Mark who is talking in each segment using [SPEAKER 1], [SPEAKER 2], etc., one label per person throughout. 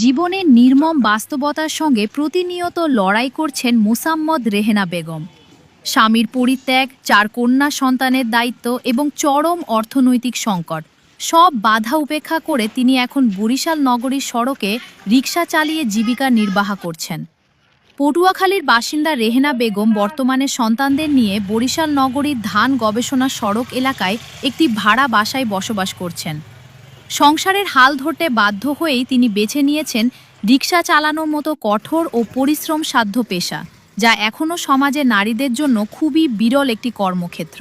[SPEAKER 1] জীবনের নির্মম বাস্তবতার সঙ্গে প্রতিনিয়ত লড়াই করছেন মোসাম্মদ রেহেনা বেগম। স্বামীর পরিত্যাগ, 4 কন্যা সন্তানের দায়িত্ব এবং চরম অর্থনৈতিক সংকট সব বাধা উপেক্ষা করে তিনি এখন বরিশাল নগরীর সড়কে রিকশা চালিয়ে জীবিকা নির্বাহ করছেন। পটুয়াখালীর বাসিন্দা রেহেনা বেগম বর্তমানে সন্তানদের নিয়ে বরিশাল নগরীর ধান গবেষণা সড়ক এলাকায় একটি ভাড়া বাসায় বসবাস করছেন। সংসারের হাল ধরতে বাধ্য হয়েই তিনি বেছে নিয়েছেন রিকশা চালানোর মতো কঠোর ও পরিশ্রম সাধ্য পেশা, যা এখনও সমাজে নারীদের জন্য খুবই বিরল একটি কর্মক্ষেত্র।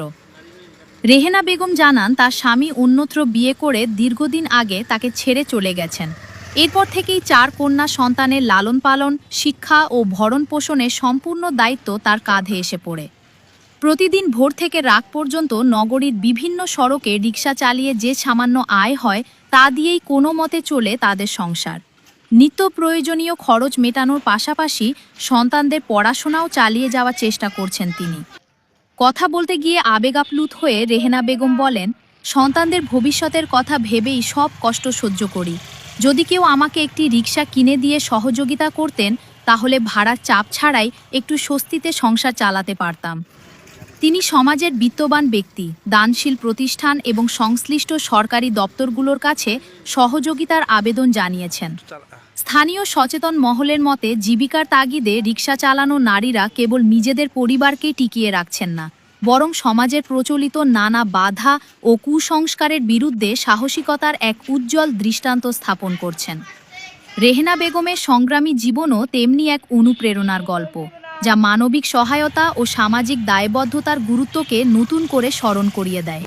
[SPEAKER 1] রেহেনা বেগম জানান, তার স্বামী অন্যত্র বিয়ে করে দীর্ঘদিন আগে তাকে ছেড়ে চলে গেছেন। এরপর থেকেই 4 কন্যা সন্তানের লালন পালন, শিক্ষা ও ভরণ পোষণের সম্পূর্ণ দায়িত্ব তার কাঁধে এসে পড়ে। প্রতিদিন ভোর থেকে রাত পর্যন্ত নগরীর বিভিন্ন সড়কে রিকশা চালিয়ে যে সামান্য আয় হয় তা দিয়েই কোনো মতে চলে তাদের সংসার। নিত্য প্রয়োজনীয় খরচ মেটানোর পাশাপাশি সন্তানদের পড়াশোনাও চালিয়ে যাওয়ার চেষ্টা করছেন তিনি। কথা বলতে গিয়ে আবেগাপ্লুত হয়ে রেহেনা বেগম বলেন, সন্তানদের ভবিষ্যতের কথা ভেবেই সব কষ্ট সহ্য করি। যদি কেউ আমাকে একটি রিকশা কিনে দিয়ে সহযোগিতা করতেন, তাহলে ভাড়ার চাপ ছাড়াই একটু স্বস্তিতে সংসার চালাতে পারতাম। তিনি সমাজের বিত্তবান ব্যক্তি, দানশীল প্রতিষ্ঠান এবং সংশ্লিষ্ট সরকারি দপ্তরগুলোর কাছে সহযোগিতার আবেদন জানিয়েছেন। স্থানীয় সচেতন মহলের মতে, জীবিকার তাগিদে রিকশা চালানো নারীরা কেবল নিজেদের পরিবারকেই টিকিয়ে রাখছেন না, বরং সমাজের প্রচলিত নানা বাধা ও কুসংস্কারের বিরুদ্ধে সাহসিকতার এক উজ্জ্বল দৃষ্টান্ত স্থাপন করছেন। রেহেনা বেগমের সংগ্রামী জীবনও তেমনি এক অনুপ্রেরণার গল্প, যা মানবিক সহায়তা ও সামাজিক দায়বদ্ধতার গুরুত্বকে নতুন করে স্মরণ করিয়ে দেয়।